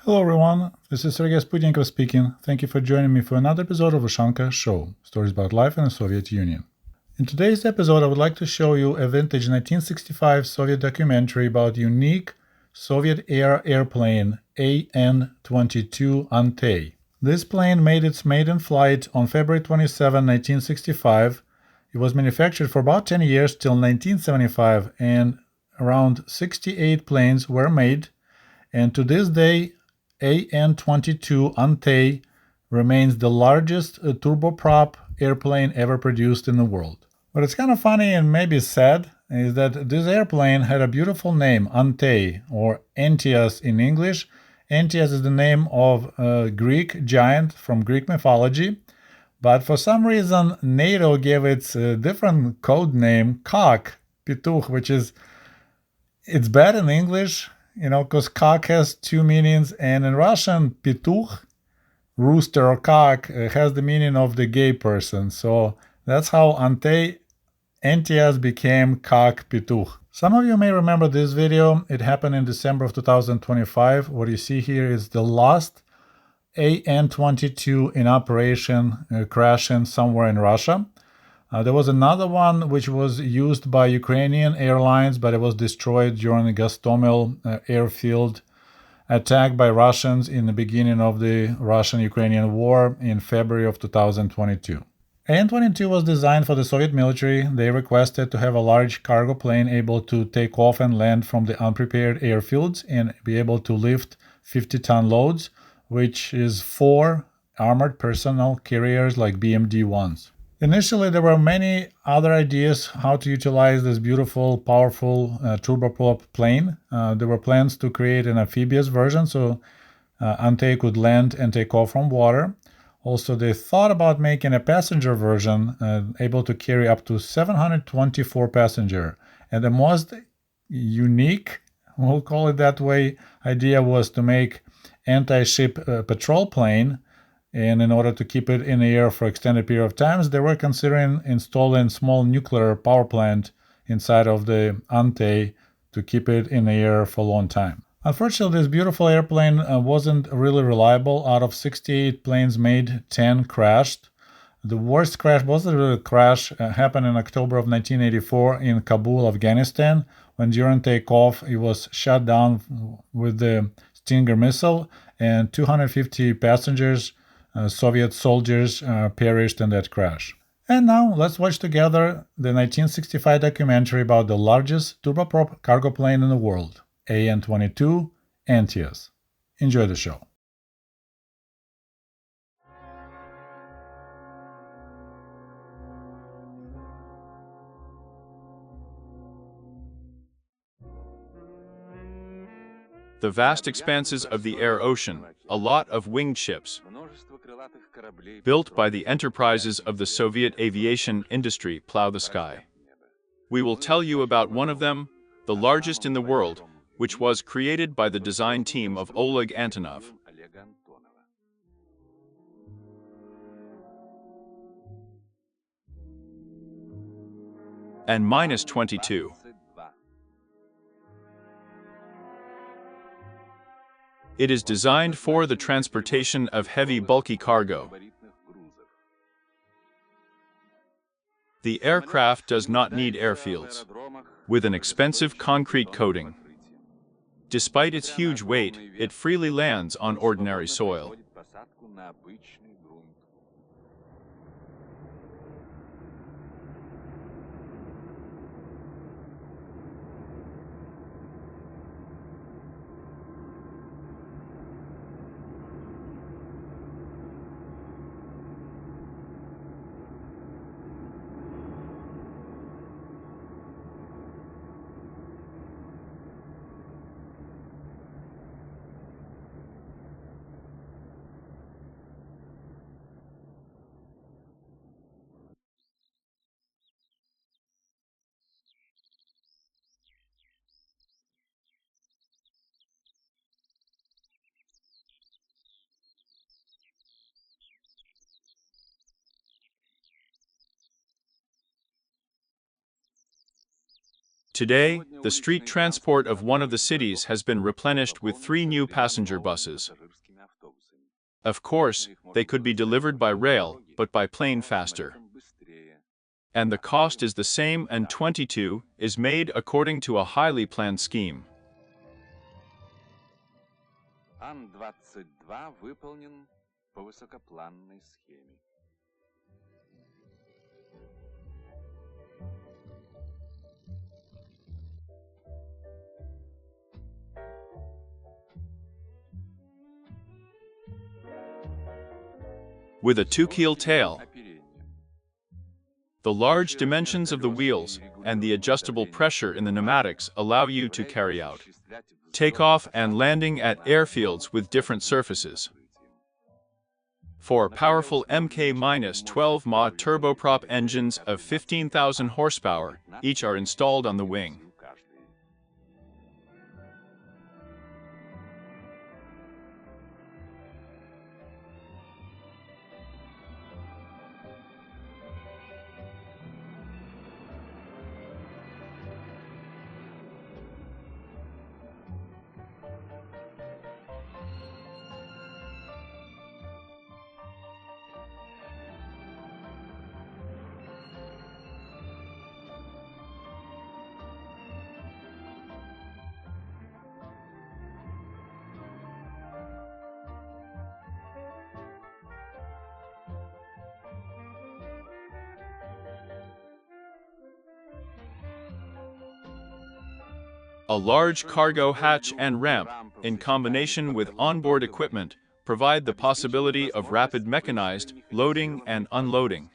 Hello everyone, this is Sergei Sputnikoff speaking. Thank you for joining me for another episode of Ushanka Show, stories about life in the Soviet Union. In today's episode, I would like to show you a vintage 1965 Soviet documentary about unique Soviet-era airplane AN-22 Antey. This plane made its maiden flight on February 27, 1965. It was manufactured for about 10 years till 1975, and around 68 planes were made, and to this day AN-22 Antey remains the largest turboprop airplane ever produced in the world. What is kind of funny and maybe sad is that this airplane had a beautiful name, Antey, or Antaeus in English. Antaeus is the name of a Greek giant from Greek mythology, but for some reason NATO gave its different code name, Cock, Pituch, which is, it's bad in English, because cock has two meanings, and in Russian, pituch, rooster or cock, has the meaning of the gay person. So that's how Antaeus became cock pituch. Some of you may remember this video. It happened in December of 2025. What you see here is the last AN-22 in operation, crashing somewhere in Russia. There was another one which was used by Ukrainian airlines, but it was destroyed during the Gostomel airfield attack by Russians in the beginning of the Russian-Ukrainian war in February of 2022. AN-22 was designed for the Soviet military. They requested to have a large cargo plane able to take off and land from the unprepared airfields and be able to lift 50-ton loads, which is 4 armored personnel carriers like BMD-1s. Initially, there were many other ideas how to utilize this beautiful, powerful turboprop plane. There were plans to create an amphibious version so Antey could land and take off from water. Also, they thought about making a passenger version able to carry up to 724 passengers. And the most unique, we'll call it that way, idea was to make anti-ship patrol plane. And in order to keep it in the air for extended period of times, they were considering installing small nuclear power plant inside of the Antey to keep it in the air for a long time. Unfortunately, this beautiful airplane wasn't really reliable. Out of 68 planes made, 10 crashed. The worst crash wasn't really a crash, happened in October of 1984 in Kabul, Afghanistan, when during takeoff it was shot down with the Stinger missile, and 250 passengers, Soviet soldiers, perished in that crash. And now let's watch together the 1965 documentary about the largest turboprop cargo plane in the world, AN-22 Antaeus. Enjoy the show. The vast expanses of the air ocean, a lot of winged ships, built by the enterprises of the Soviet aviation industry, plow the sky. We will tell you about one of them, the largest in the world, which was created by the design team of Oleg Antonov. AN-22. It is designed for the transportation of heavy bulky cargo. The aircraft does not need airfields, with an expensive concrete coating. Despite its huge weight, it freely lands on ordinary soil. Today, the street transport of one of the cities has been replenished with 3 new passenger buses. Of course, they could be delivered by rail, but by plane faster. And the cost is the same, and AN-22 is made according to a highly planned scheme. AN-22 выполнен по высокопланной схеме. With a 2-keel tail, the large dimensions of the wheels and the adjustable pressure in the pneumatics allow you to carry out takeoff and landing at airfields with different surfaces. 4 powerful Mk-12 Ma turboprop engines of 15,000 horsepower each are installed on the wing. A large cargo hatch and ramp, in combination with onboard equipment, provide the possibility of rapid mechanized loading and unloading.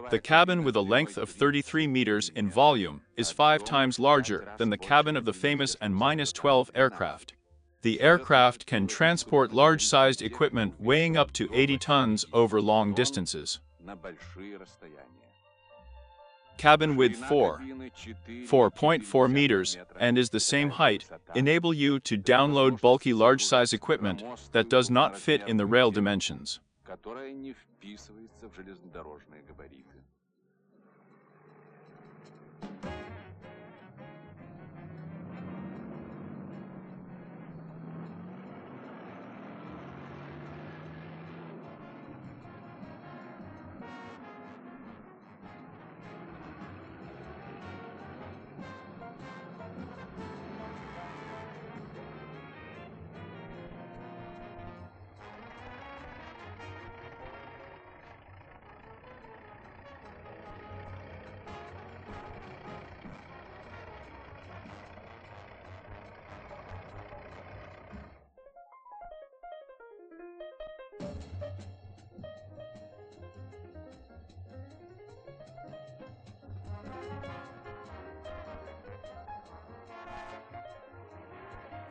The cabin, with a length of 33 meters in volume, is 5 times larger than the cabin of the famous AN-12 aircraft. The aircraft can transport large-sized equipment weighing up to 80 tons over long distances. Cabin width 4.4 meters, and is the same height, enable you to download bulky large-size equipment that does not fit in the rail dimensions.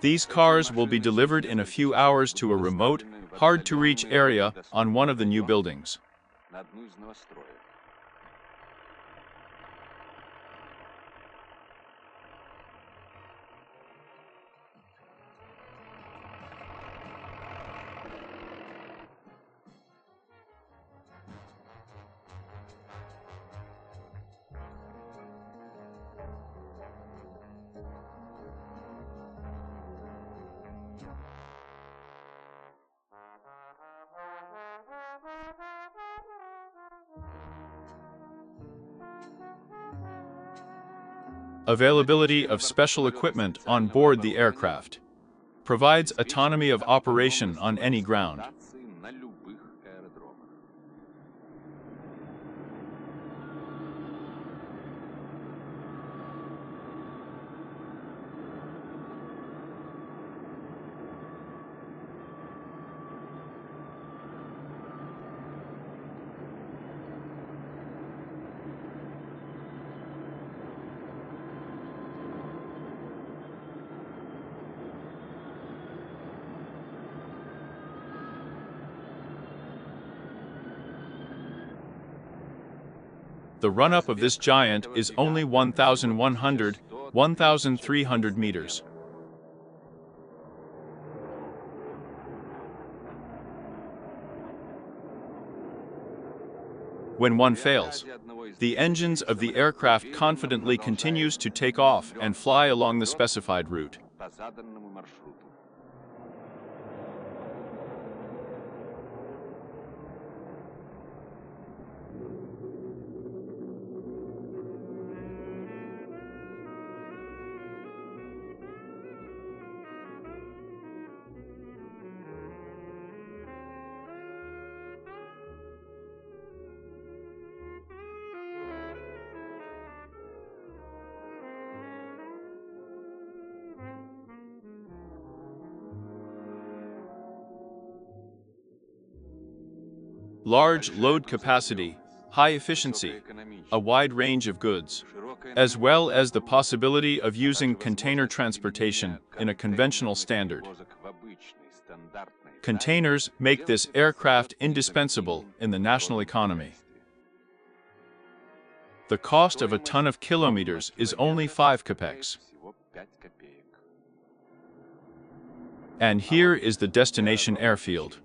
These cars will be delivered in a few hours to a remote, hard-to-reach area on one of the new buildings. Availability of special equipment on board the aircraft provides autonomy of operation on any ground. The run-up of this giant is only 1,300 meters. When one fails, The engines of the aircraft confidently continues to take off and fly along the specified route. по заданному маршруту. Large load capacity, high efficiency, a wide range of goods, as well as the possibility of using container transportation in a conventional standard. Containers make this aircraft indispensable in the national economy. The cost of a ton of kilometers is only 5 kopecks. And here is the destination airfield.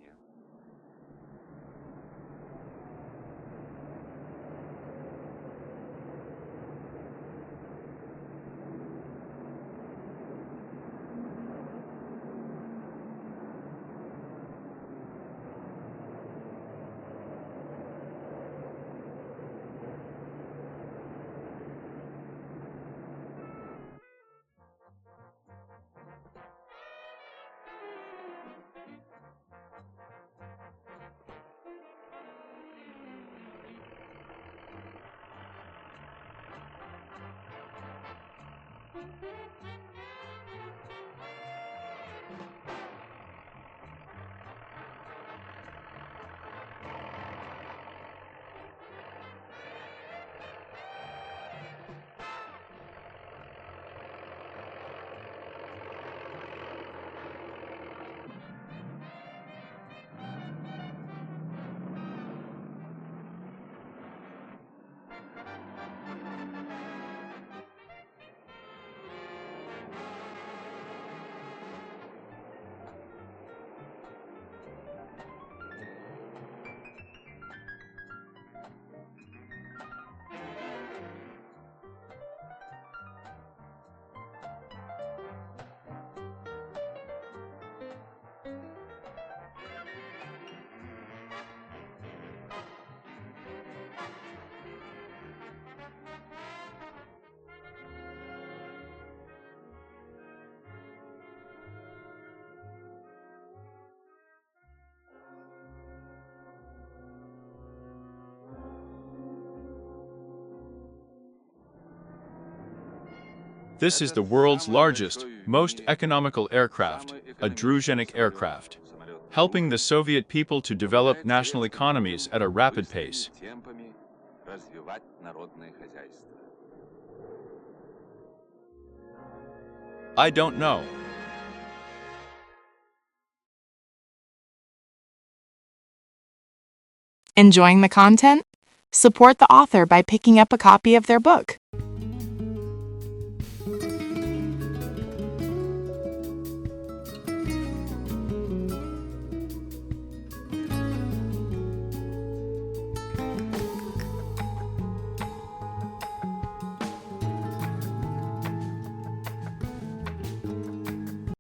This is the world's largest, most economical aircraft, a Druzhnik aircraft, helping the Soviet people to develop national economies at a rapid pace. Темпами развивать народное хозяйство. I don't know. Enjoying the content? Support the author by picking up a copy of their book.